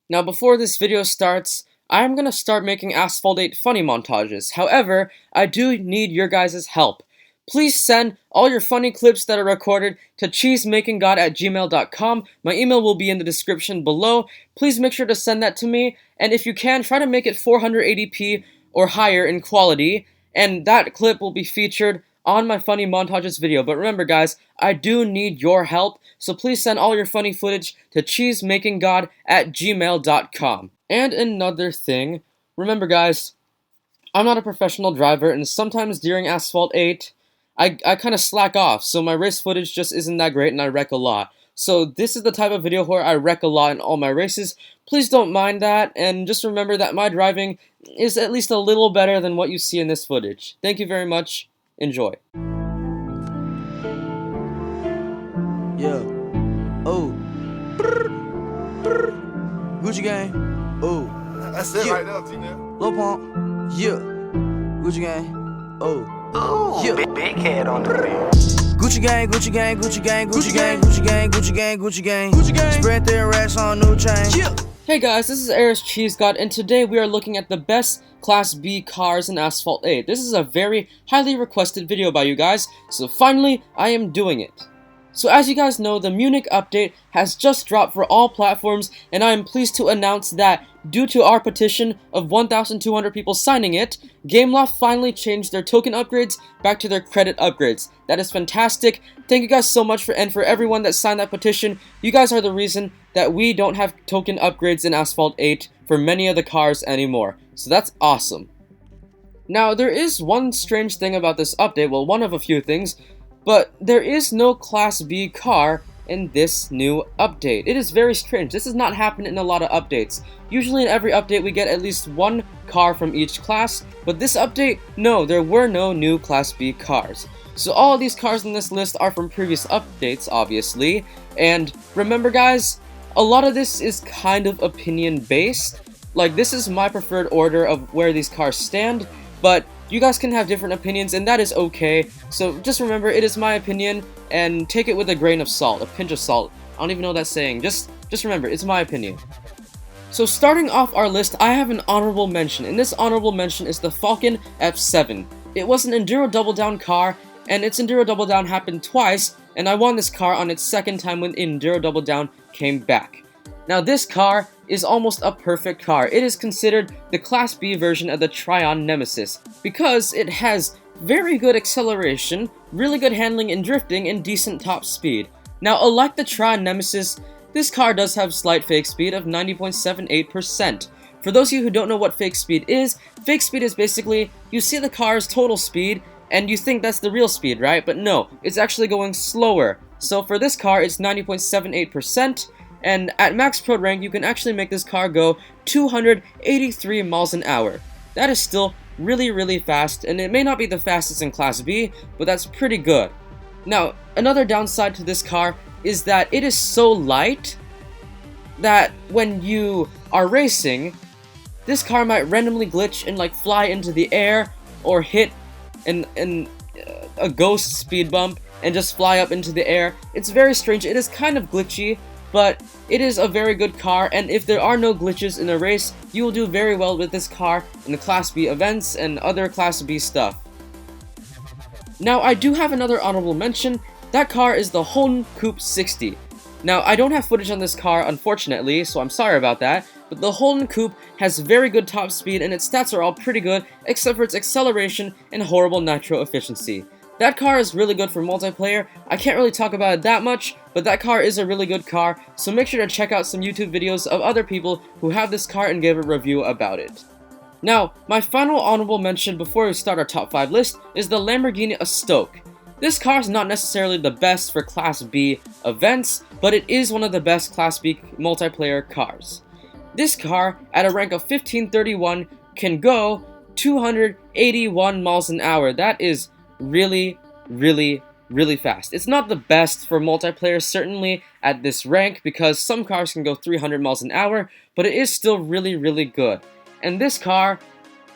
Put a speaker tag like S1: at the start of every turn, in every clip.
S1: Now before this video starts, I'm gonna start making Asphalt 8 funny montages. However, I do need your guys' help. Please send all your funny clips that are recorded to cheesemakinggod@gmail.com. My email will be in the description below. Please make sure to send that to me, and if you can, try to make it 480p or higher in quality, and that clip will be featured on my funny montages video. But remember guys, I do need your help, so please send all your funny footage to cheesemakinggod@gmail.com. And another thing, remember guys, I'm not a professional driver, and sometimes during Asphalt 8, I kind of slack off, so my race footage just isn't that great and I wreck a lot. So this is the type of video where I wreck a lot in all my races. Please don't mind that, and just remember that my driving is at least a little better than what you see in this footage. Thank you very much. Enjoy.
S2: Yeah. Oh. Gucci gang. Oh.
S3: That's it right now, T-Now.
S2: Low pump. Yeah. Gucci gang. Oh. Yeah.
S3: Big head on the wheel.
S2: Gucci gang, Gucci gang, Gucci gang, Gucci gang, Gucci gang, Gucci gang, Gucci gang, Gucci gang. Spread their racks on new chain. Yeah.
S1: Hey guys, this is Aris Cheese God, and today we are looking at the best Class B cars in Asphalt 8. This is a very highly requested video by you guys, so finally I am doing it. So as you guys know, the Munich update has just dropped for all platforms, and I am pleased to announce that due to our petition of 1,200 people signing it, Gameloft finally changed their token upgrades back to their credit upgrades. That is fantastic. Thank you guys so much for everyone that signed that petition. You guys are the reason that we don't have token upgrades in Asphalt 8 for many of the cars anymore. So that's awesome. Now, there is one strange thing about this update, well, one of a few things, but there is no Class B car in this new update. It is very strange. This has not happened in a lot of updates. Usually in every update we get at least one car from each class, but this update, no, there were no new Class B cars. So all of these cars in this list are from previous updates, obviously, and remember guys, a lot of this is kind of opinion based. Like, this is my preferred order of where these cars stand, but you guys can have different opinions, and that is okay. So just remember, it is my opinion, and take it with a grain of salt, a pinch of salt. I don't even know that saying. Just remember, it's my opinion. So starting off our list, I have an honorable mention, and this honorable mention is the Falcon F7. It was an Enduro Double Down car, and its Enduro Double Down happened twice, and I won this car on its second time when Enduro Double Down came back. Now this car is almost a perfect car. It is considered the Class B version of the Tryon Nemesis because it has very good acceleration, really good handling and drifting, and decent top speed. Now, unlike the Tryon Nemesis, this car does have slight fake speed of 90.78%. For those of you who don't know what fake speed is basically, you see the car's total speed and you think that's the real speed, right? But no, it's actually going slower. So for this car, it's 90.78%. And at max pro rank, you can actually make this car go 283 miles an hour. That is still really, really fast, and it may not be the fastest in Class B, but that's pretty good. Now, another downside to this car is that it is so light that when you are racing, this car might randomly glitch and like fly into the air or hit a ghost speed bump and just fly up into the air. It's very strange. It is kind of glitchy, but it is a very good car, and if there are no glitches in a race, you will do very well with this car in the Class B events and other Class B stuff. Now, I do have another honorable mention. That car is the Holden Coupe 60. Now, I don't have footage on this car, unfortunately, so I'm sorry about that, but the Holden Coupe has very good top speed, and its stats are all pretty good, except for its acceleration and horrible nitro efficiency. That car is really good for multiplayer. I can't really talk about it that much, but that car is a really good car, so make sure to check out some YouTube videos of other people who have this car and give a review about it. Now, my final honorable mention before we start our top 5 list is the Lamborghini Estoque. This car is not necessarily the best for Class B events, but it is one of the best Class B multiplayer cars. This car, at a rank of 1531, can go 281 miles an hour. That is really, really, really fast. It's not the best for multiplayer, certainly at this rank, because some cars can go 300 miles an hour, but it is still really, really good. And this car,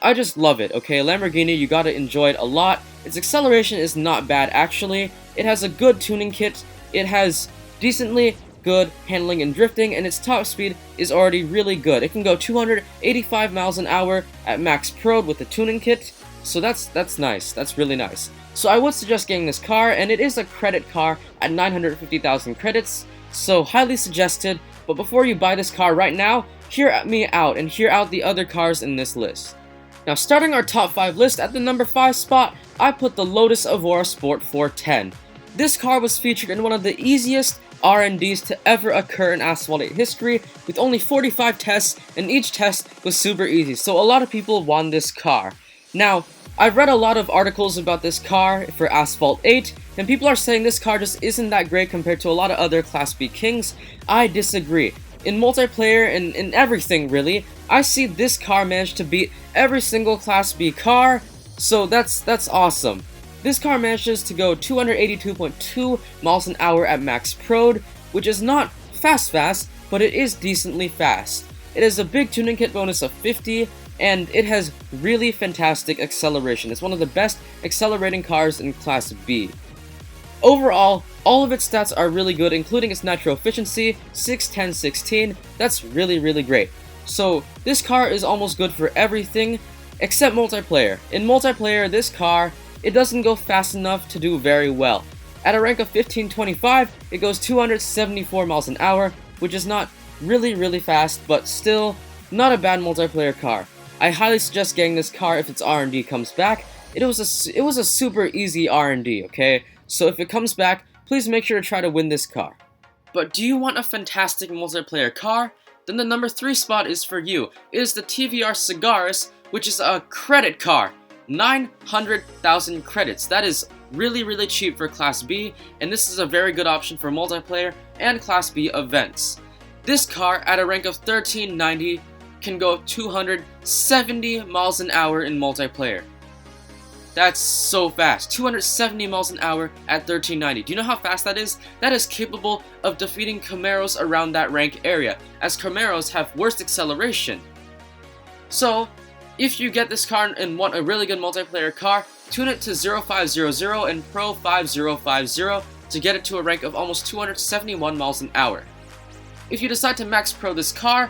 S1: I just love it, okay? Lamborghini, you gotta enjoy it a lot. Its acceleration is not bad, actually. It has a good tuning kit. It has decently good handling and drifting, and its top speed is already really good. It can go 285 miles an hour at max pro with the tuning kit, so that's nice. That's really nice. So I would suggest getting this car, and it is a credit car at 950,000 credits, so highly suggested. But before you buy this car right now, hear me out and hear out the other cars in this list. Now, starting our top 5 list, at the number 5 spot, I put the Lotus Evora Sport 410. This car was featured in one of the easiest R&Ds to ever occur in Asphalt 8 history, with only 45 tests, and each test was super easy, so a lot of people won this car. Now, I've read a lot of articles about this car for Asphalt 8, and people are saying this car just isn't that great compared to a lot of other Class B kings. I disagree. In multiplayer and in everything really, I see this car managed to beat every single Class B car, so that's awesome. This car manages to go 282.2 miles an hour at max prod, which is not fast, but it is decently fast. It has a big tuning kit bonus of 50, and it has really fantastic acceleration. It's one of the best accelerating cars in Class B. Overall, all of its stats are really good, including its nitro efficiency, 6, 10, 16. That's really great. So this car is almost good for everything except multiplayer. In multiplayer, this car, it doesn't go fast enough to do very well. At a rank of 1525, it goes 274 miles an hour, which is not really fast, but still not a bad multiplayer car. I highly suggest getting this car if its R&D comes back. It was a super easy R&D, okay? So if it comes back, please make sure to try to win this car. But do you want a fantastic multiplayer car? Then the number 3 spot is for you. It is the TVR Sagaris, which is a credit car. 900,000 credits. That is really cheap for Class B, and this is a very good option for multiplayer and Class B events. This car, at a rank of 1390, can go 270 miles an hour in multiplayer. That's so fast. 270 miles an hour at 1390. Do you know how fast that is? That is capable of defeating Camaros around that rank area, as Camaros have worse acceleration. So, if you get this car and want a really good multiplayer car, tune it to 0500 and Pro 5050 to get it to a rank of almost 271 miles an hour. If you decide to max pro this car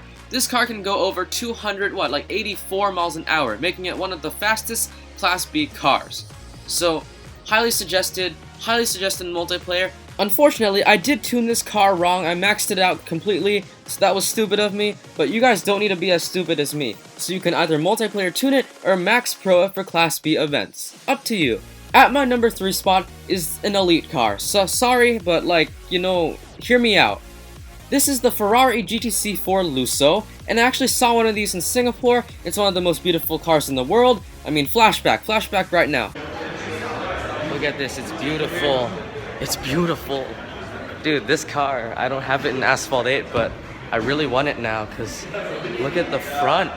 S1: can go over 84 miles an hour, making it one of the fastest Class B cars. So, highly suggested in multiplayer. Unfortunately, I did tune this car wrong. I maxed it out completely, so that was stupid of me, but you guys don't need to be as stupid as me. So you can either multiplayer tune it or max pro it for Class B events. Up to you. At my number 3 spot is an elite car. So sorry, but hear me out. This is the Ferrari GT4 Lusso, and I actually saw one of these in Singapore. It's one of the most beautiful cars in the world. I mean, flashback right now. Look at this, it's beautiful. It's beautiful. Dude, this car, I don't have it in Asphalt 8, but I really want it now, because look at the front.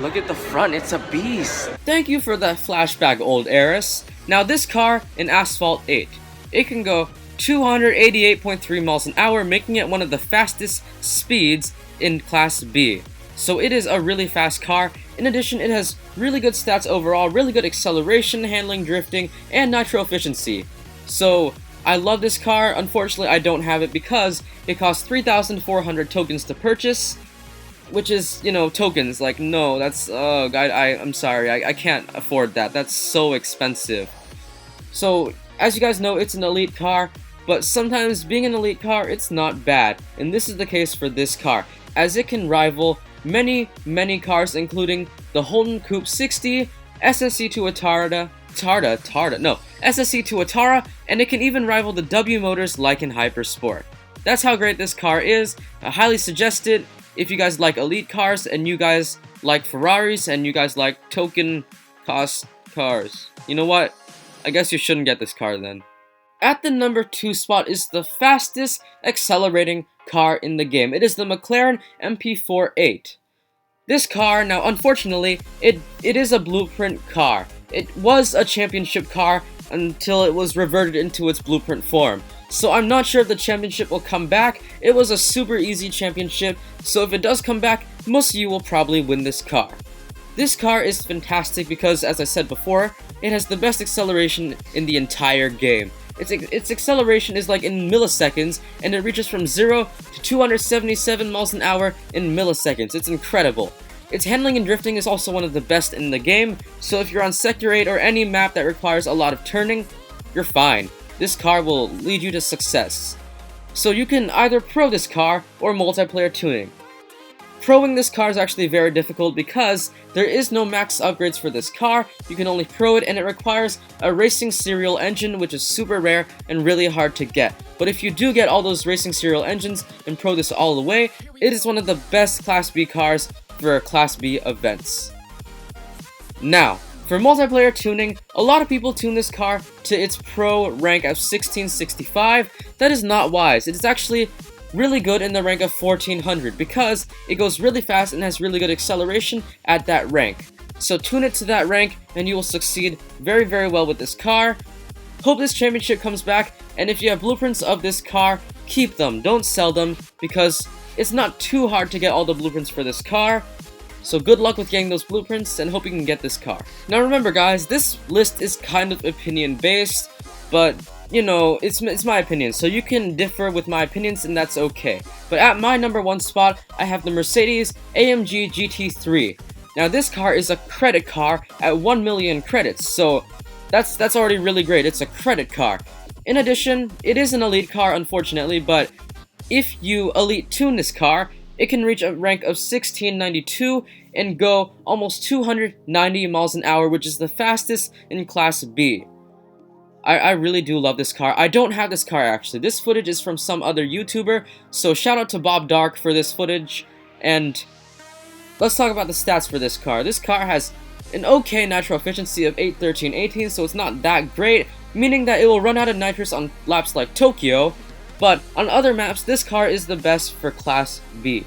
S1: Look at the front, it's a beast. Thank you for that flashback, old Aris. Now this car in Asphalt 8, it can go 288.3 miles an hour, making it one of the fastest speeds in Class B. So it is a really fast car. In addition, it has really good stats overall, really good acceleration, handling, drifting, and nitro efficiency. So I love this car. Unfortunately, I don't have it because it costs 3,400 tokens to purchase, which is, tokens. Like, no, that's, I'm sorry, I can't afford that. That's so expensive. So, as you guys know, it's an elite car, but sometimes being an elite car, it's not bad. And this is the case for this car, as it can rival many cars, including the Holden Coupe 60, SSC Tuatara, SSC Tuatara, and it can even rival the W Motors Lycan Hypersport. That's how great this car is. I highly suggest it if you guys like elite cars, and you guys like Ferraris, and you guys like token cost cars. You know what? I guess you shouldn't get this car then. At the number 2 spot is the fastest accelerating car in the game. It is the McLaren MP4 8. This car, now unfortunately, it is a blueprint car. It was a championship car until it was reverted into its blueprint form. So I'm not sure if the championship will come back. It was a super easy championship, so if it does come back, most of you will probably win this car. This car is fantastic because, as I said before, it has the best acceleration in the entire game. its acceleration is like in milliseconds, and it reaches from 0 to 277 miles an hour in milliseconds. It's incredible. Its handling and drifting is also one of the best in the game, so if you're on Sector 8 or any map that requires a lot of turning, you're fine. This car will lead you to success. So you can either pro this car or multiplayer tuning. Proing this car is actually very difficult because there is no max upgrades for this car. You can only pro it, and it requires a racing serial engine, which is super rare and really hard to get. But if you do get all those racing serial engines and pro this all the way, it is one of the best Class B cars for Class B events. Now, for multiplayer tuning, a lot of people tune this car to its pro rank of 1665. That is not wise. It is actually really good in the rank of 1400 because it goes really fast and has really good acceleration at that rank. So tune it to that rank and you will succeed very, very well with this car. Hope this championship comes back, and if you have blueprints of this car, keep them. Don't sell them because it's not too hard to get all the blueprints for this car. So good luck with getting those blueprints and hope you can get this car. Now remember guys, this list is kind of opinion based, but you know, it's my opinion, so you can differ with my opinions and that's okay. But at my number 1 spot, I have the Mercedes AMG GT3. Now this car is a credit car at 1 million credits, so that's already really great. It's a credit car. In addition, it is an elite car unfortunately, but if you elite tune this car, it can reach a rank of 1692 and go almost 290 miles an hour, which is the fastest in Class B. I really do love this car. I don't have this car actually. This footage is from some other YouTuber, so shout out to Bob Dark for this footage. And let's talk about the stats for this car. This car has an okay nitro efficiency of 813/18, so it's not that great, meaning that it will run out of nitrous on laps like Tokyo. But on other maps, this car is the best for Class B.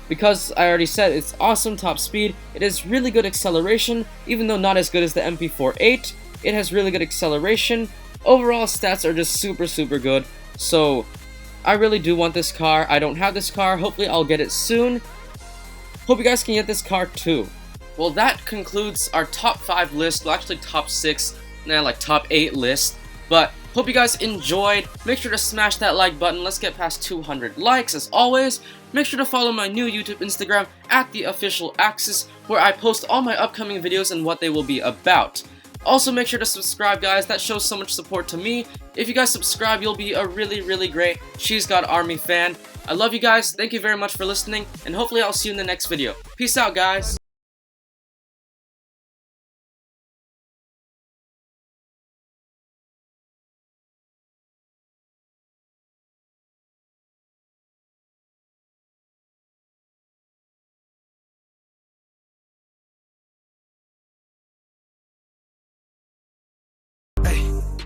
S1: Because I already said it's awesome top speed, it has really good acceleration, even though not as good as the MP4 8. It has really good acceleration. Overall stats are just super good. So I really do want this car. I don't have this car. Hopefully I'll get it soon. Hope you guys can get this car too. Well, that concludes our top 5 list. Well, actually top 6, and like top 8 list. But hope you guys enjoyed. Make sure to smash that like button. Let's get past 200 likes as always. Make sure to follow my new YouTube Instagram at @theofficialaxis, where I post all my upcoming videos and what they will be about. Also, make sure to subscribe, guys. That shows so much support to me. If you guys subscribe, you'll be a really great She's Got Army fan. I love you guys. Thank you very much for listening, and hopefully I'll see you in the next video. Peace out, guys.